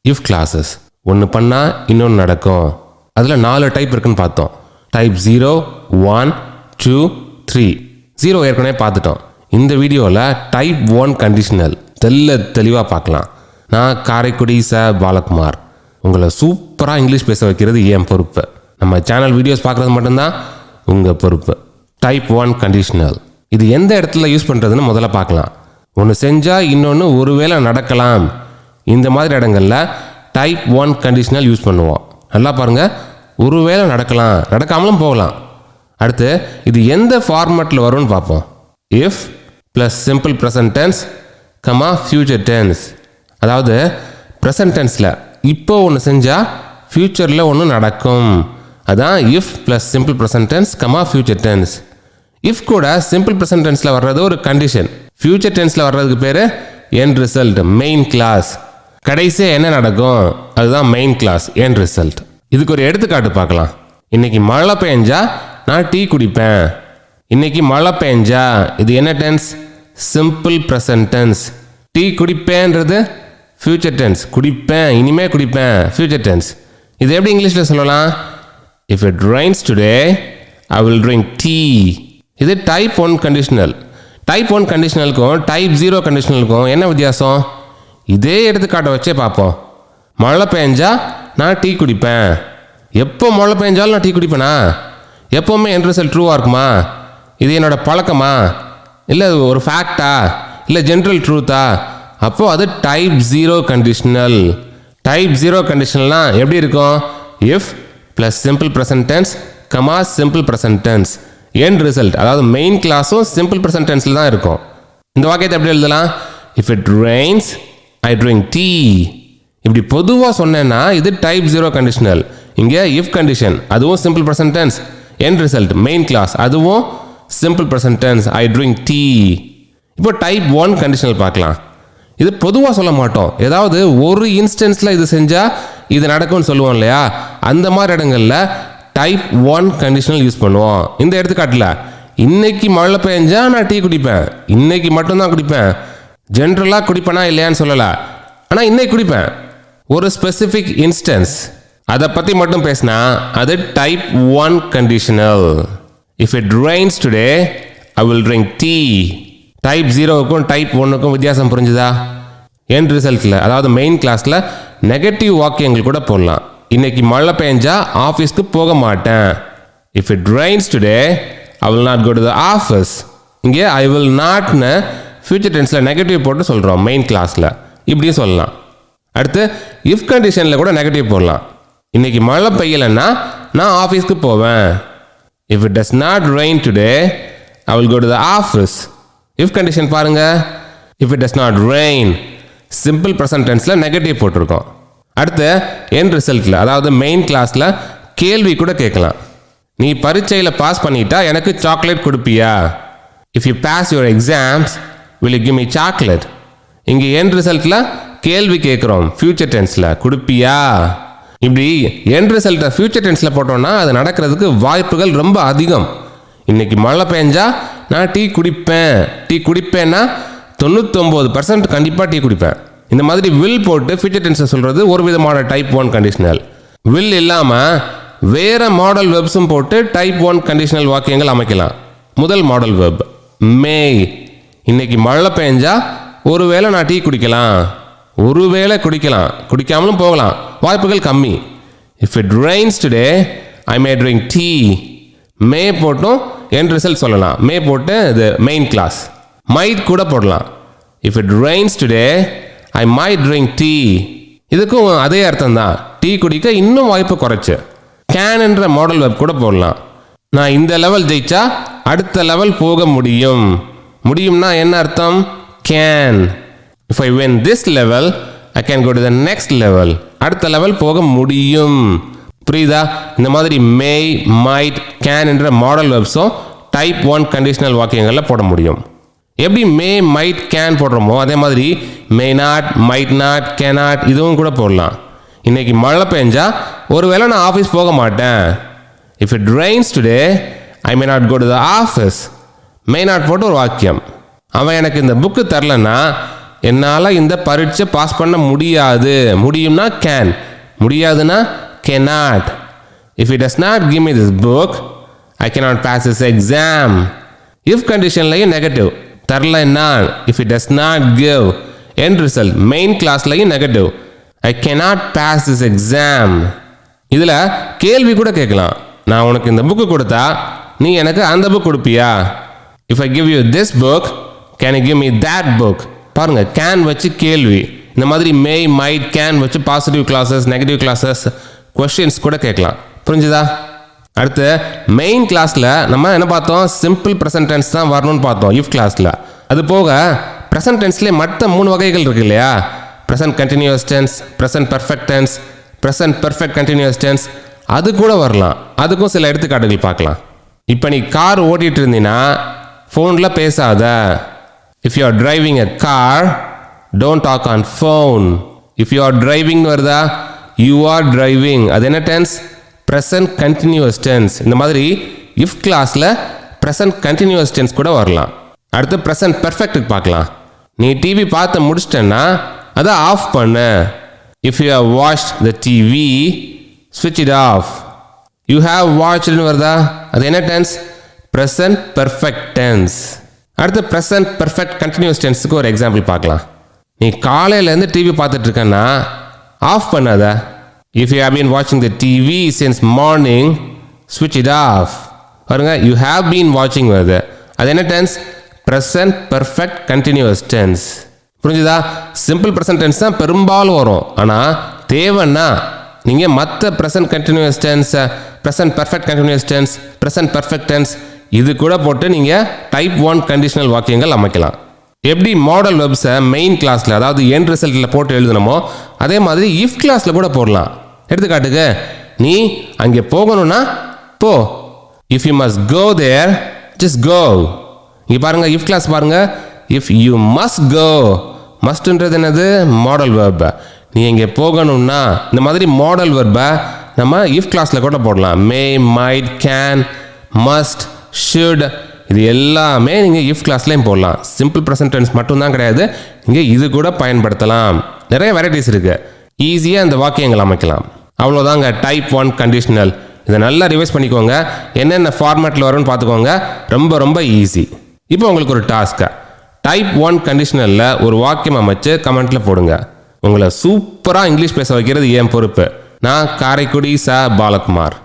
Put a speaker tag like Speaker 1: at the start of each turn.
Speaker 1: If classes. ஒன்று பண்ணால் இன்னொன்று நடக்கும். அதில் 4 டைப் இருக்குன்னு பார்த்தோம். டைப் 0, 1, 2, 3. 0 ஏற்கனவே பார்த்துட்டோம். இந்த வீடியோவில் டைப் 1 கண்டிஷனல் தெளிவாக பார்க்கலாம். நான் காரைக்குடி பாலகுமார். உங்களை சூப்பராக இங்கிலீஷ் பேச வைக்கிறது என் பொறுப்பு. நம்ம சேனல் வீடியோஸ் பார்க்குறது மட்டும்தான் உங்கள் பொறுப்பு. டைப் 1 கண்டிஷனல் இது எந்த இடத்துல யூஸ் பண்ணுறதுன்னு முதல்ல பார்க்கலாம். ஒன்று செஞ்சால் இன்னொன்று ஒருவேளை நடக்கலாம். இந்த மாதிரி இடங்களில் டைப் 1 கண்டிஷனல் யூஸ் பண்ணுவோம். நல்லா பாருங்கள், ஒருவேளை நடக்கலாம், நடக்காமலும் போகலாம். அடுத்து இது எந்த ஃபார்மேட்டில் வரும்னு பார்ப்போம். If plus simple present tense comma future tense. அதாவது ப்ரெசன்ட் டென்ஸில் இப்போ ஒன்று செஞ்சால் ஃப்யூச்சரில் ஒன்று நடக்கும். அதான் if plus simple present tense comma future tense. If கூட சிம்பிள் ப்ரெசன்ட் டென்ஸில் வர்றது ஒரு கண்டிஷன். ஃபியூச்சர் டென்ஸில் வர்றதுக்கு பேர் எண்ட் ரிசல்ட், மெயின் கிளாஸ். கடைசியாக என்ன நடக்கும் அதுதான் மெயின் கிளாஸ், எண்ட் ரிசல்ட். இதுக்கு ஒரு எடுத்துக்காட்டு பார்க்கலாம். இன்னைக்கு மழை பெஞ்சா நான் டீ குடிப்பேன். இன்னைக்கு மழை பெஞ்சா இது என்ன tense? Simple present tense. Tea குடிப்பேன்றது ஃபியூச்சர் டென்ஸ். குடிப்பேன், இனிமே குடிப்பேன், ஃபியூச்சர் டென்ஸ். இது எப்படி இங்கிலீஷில் சொல்லலாம்? If it rains today I will drink tea. இது டைப் 1 கண்டிஷனல். டைப் 1 கண்டிஷனலுக்கும் டைப் 0 கண்டிஷனலுக்கும் என்ன வித்தியாசம்? இதே எடுத்துக்காட்டை வச்சே பார்ப்போம். மழை பெஞ்சா நான் டீ குடிப்பேன். எப்போ மழை பெஞ்சாலும் நான் டீ குடிப்பேனா? எப்போவுமே என் ரிசல்ட் ட்ரூவாக இருக்குமா? இது என்னோட பழக்கமா? இல்லை ஒரு ஃபேக்டா? இல்லை ஜென்ரல் ட்ரூத்தா? அப்போது அது டைப் 0 கண்டிஷனல். டைப் 0 கண்டிஷனல்னால் எப்படி இருக்கும்? If plus simple present tense comma simple present tense. End result அதாவது மெயின் கிளாஸும் சிம்பிள் ப்ரெசன்ட் டென்ஸில் தான் இருக்கும். இந்த வாக்கியத்தை எப்படி எழுதலாம்? If it rains I drink tea. இப்படி பொதுவாக சொன்னேன்னா இது டைப் 0 கண்டிஷனல். இங்கே இஃப் கண்டிஷன், அதுவும் simple present tense. End result main clause, அதுவும் simple present tense, I drink tea. இப்போ டைப் 1 கண்டிஷனல் பார்க்கலாம். இது பொதுவாக சொல்ல மாட்டோம். ஏதாவது ஒரு இன்ஸ்டன்ஸில் இது செஞ்சால் இது நடக்கும்னு சொல்லுவோம் இல்லையா? அந்த மாதிரி இடங்களில் டைப் 1 கண்டிஷனல் யூஸ் பண்ணுவோம். இந்த எடுத்துக்காட்டில் இன்னைக்கு மழை பெஞ்சா நான் டீ குடிப்பேன். இன்னைக்கு மட்டும்தான் குடிப்பேன். ஜென்ரலாக குடிப்பேனா இல்லையான்னு சொல்லலை, ஆனால் இன்னைக்கு குடிப்பேன். ஒரு ஸ்பெசிஃபிக் இன்ஸ்டன்ஸ் அதை பற்றி மட்டும் பேசினா அது type 1 conditional. If it rains today I will drink tea. Type 0க்கும் டைப் 1க்கும் வித்தியாசம் புரிஞ்சுதா? எண்ட் ரிசல்ட்டில் அதாவது மெயின் கிளாஸில் நெகட்டிவ் வாக்கியங்கள் கூட போடலாம். இன்னைக்கு மழை பெஞ்சா ஆஃபீஸ்க்கு போக மாட்டேன். If it rains today I will not go to the office. இங்கே ஐ வில் நாட்னு ஃபியூச்சர் டென்ஸில் நெகட்டிவ் போட்டு சொல்கிறோம் மெயின் கிளாஸில். இப்படியும் சொல்லலாம். அடுத்து இஃப் கண்டிஷனில் கூட நெகட்டிவ் போடலாம். இன்னைக்கு மழை பெய்யலைன்னா நான் ஆஃபீஸ்க்கு போவேன். If it does not rain today I will go to the office. If condition பாருங்க. If it does not rain simple present டென்ஸில் நெகட்டிவ் போட்டிருக்கோம். அடுத்து எண்ட் ரிசல்ட்டில் அதாவது மெயின் கிளாஸில் கேள்வி கூட கேட்கலாம். நீ பரீட்சையில் பாஸ் பண்ணிட்டா எனக்கு சாக்லேட் கொடுப்பியா? If you pass your exams will you give me chocolate. இங்கே எண்ட் ரிசல்ட்டில் கேள்வி கேட்குறோம் ஃபியூச்சர் டென்ஸில், கொடுப்பியா? இப்படி எண்ட் ரிசல்ட்டை ஃபியூச்சர் டென்ஸில் போட்டோம்னா அது நடக்கிறதுக்கு வாய்ப்புகள் ரொம்ப அதிகம். இன்னைக்கு மழை பெஞ்சா நான் டீ குடிப்பேன். டீ குடிப்பேன்னா 99% கண்டிப்பாக டீ குடிப்பேன். இந்த மாதிரி வில் போட்டு ஃபியூச்சர் டென்ஸை சொல்கிறது ஒரு விதமான டைப் 1 கண்டிஷனல். வில் இல்லாமல் வேறு மாடல் வெப்ஸும் போட்டு டைப் 1 கண்டிஷனல் வாக்கியங்கள் அமைக்கலாம். முதல் மாடல் வெப் மே. இன்னைக்கு மழை பெஞ்சா ஒருவேளை நான் டீ குடிக்கலாம். ஒருவேளை குடிக்கலாம், குடிக்காமலும் போகலாம், வாய்ப்புகள் கம்மி. If it rains today I may drink tea. May போட்டும் எண்ட் ரிசல்ட் சொல்லலாம். மே போட்டு இது மெயின் கிளாஸ். மைட் கூட போடலாம். If it rains today I might drink tea. இதுக்கும் அதே அர்த்தம் தான். டீ குடிக்க இன்னும் வாய்ப்பு குறைச்சு. கேன் என்ற மாடல் வெப் கூட போடலாம். நான் இந்த லெவல் ஜெயிச்சா அடுத்த லெவல் போக முடியும். முடியும்னா என்ன அர்த்தம்? Can. If I win this level I can go to the next level. அடுத்த லெவல் போக முடியும். புரியுதா? இந்த மாதிரி மே, மைட், கேன் என்ற மாடல் வெப்ஸும் டைப் 1 கண்டிஷனல் வாக்கியங்களில் போட முடியும். எப்படி மே, மைட், கேன் போடுறோமோ அதே மாதிரி may not, might not, cannot இதுவும் கூட போடலாம். இன்னைக்கு மழை பெஞ்சா ஒருவேளை நான் ஆஃபீஸ் போக மாட்டேன். If it rains today I may not go to the office. May not போட்டு ஒரு வாக்கியம். அவன் எனக்கு இந்த புக்கு தரலன்னா என்னால் இந்த பரீட்சை பாஸ் பண்ண முடியாது. முடியும்னா கேன், முடியாதுன்னா cannot. If he does not give me this book, I cannot pass this exam. If conditionலையும் நெகட்டிவ், தரலைன்னா if he does not give. end result main கிளாஸ்லையும் negative, I cannot pass this exam. இதில் கேள்வி கூட கேட்கலாம். நான் உனக்கு இந்த புக்கு கொடுத்தா நீ எனக்கு அந்த book கொடுப்பியா? If I give you this book, can you give me that book? பாருங்க, கேன் வச்சு கேள்வி. இந்த மாதிரி மே, மைட், கேன் வச்சு positive classes, negative classes, questions கூட கேட்கலாம். புரிஞ்சுதா? அடுத்து மெயின் கிளாஸில் நம்ம என்ன பார்த்தோம்? சிம்பிள் ப்ரெசன்ட் டென்ஸ் தான் வரணும்னு பார்த்தோம் இஃப் கிளாஸில். அது போக ப்ரெசன்ட் டென்ஸ்லேயே மற்ற 3 வகைகள் இருக்கு இல்லையா? Present continuous tense, present perfect tense, present perfect continuous tense, அது கூட வரலாம். அதுக்கும் சில எடுத்துக்காட்டுகள் பார்க்கலாம். இப்போ நீ கார் ஓட்டிகிட்டு இருந்தீங்கன்னா ஃபோனில் பேசாத. If you are driving a car, don't talk on phone. If you are driving வருதா, you are driving, அது என்ன டென்ஸ்? present continuous tense. இந்த மாதிரி if கிளாஸில் present continuous tense கூட வரலாம். அடுத்து present perfect பார்க்கலாம். நீ டிவி பார்த்து முடிச்சிட்டேன்னா அதை ஆஃப் பண்ணு. If you have watched the TV, switch it off. You have watched வருதா, அது என்ன டென்ஸ்? present perfect tense. அடுத்து present perfect continuous tenseக்கு ஒரு எக்ஸாம்பிள் பார்க்கலாம். நீ காலையிலேருந்து டிவி பார்த்துட்டு இருக்கன்னா ஆஃப் பண்ணாத. If you have been watching the TV since morning, switch it off. பாருங்க, you have been watching வருது, அது என்ன tense? present perfect continuous tense. புரிஞ்சுதா? சிம்பிள் ப்ரெசன்ட் டென்ஸ் தான் பெரும்பாலும் வரும். ஆனால் தேவைன்னா நீங்கள் மற்ற present continuous tense, present perfect continuous tense, present perfect tense இது கூட போட்டு நீங்கள் டைப் 1 கண்டிஷனல் வாக்கியங்கள் அமைக்கலாம். எப்படி மாடல் வெப்ஸை மெயின் கிளாஸில், அதாவது எண்ட் ரிசல்ட்டில் போட்டு எழுதணுமோ அதே மாதிரி இஃப் கிளாஸில் கூட போடலாம். எடுத்துக்காட்டுக்கு, நீ அங்கே போகணும்னா போ. If you must go there, just go. இங்கே பாருங்கள், இஃப் கிளாஸ் பாருங்கள். இஃப் யூ மஸ்ட் கோ, மஸ்ட்ன்றது என்னது? Modal verb. நீ இங்கே போகணும்னா இந்த மாதிரி மாடல் வெர்பை நம்ம இஃப் கிளாஸில் கூட போடலாம். மே, மைட், கேன், மஸ்ட், ஷுட், இது எல்லாமே நீங்கள் இஃப் கிளாஸ்லேயும் போடலாம். சிம்பிள் ப்ரெசன்ட் டென்ஸ் மட்டும்தான் கிடையாது, நீங்கள் இது கூட பயன்படுத்தலாம். நிறைய வெரைட்டிஸ் இருக்குது. ஈஸியாக இந்த வாக்கியங்கள் அமைக்கலாம். அவ்வளோதாங்க டைப் 1 கண்டிஷனல். இதை நல்லா ரிவைஸ் பண்ணிக்கோங்க. என்னென்ன ஃபார்மேட்டில் வரும்னு பார்த்துக்கோங்க. ரொம்ப ரொம்ப ஈஸி. இப்போ உங்களுக்கு ஒரு டாஸ்க்கு. டைப் 1 கண்டிஷனலில் ஒரு வாக்கியம் அமைச்சு கமெண்ட்டில் போடுங்க. உங்களை சூப்பராக இங்கிலீஷ் பேச வைக்கிறது என் பொறுப்பு. நான் காரைக்குடி ச. பாலகுமார்.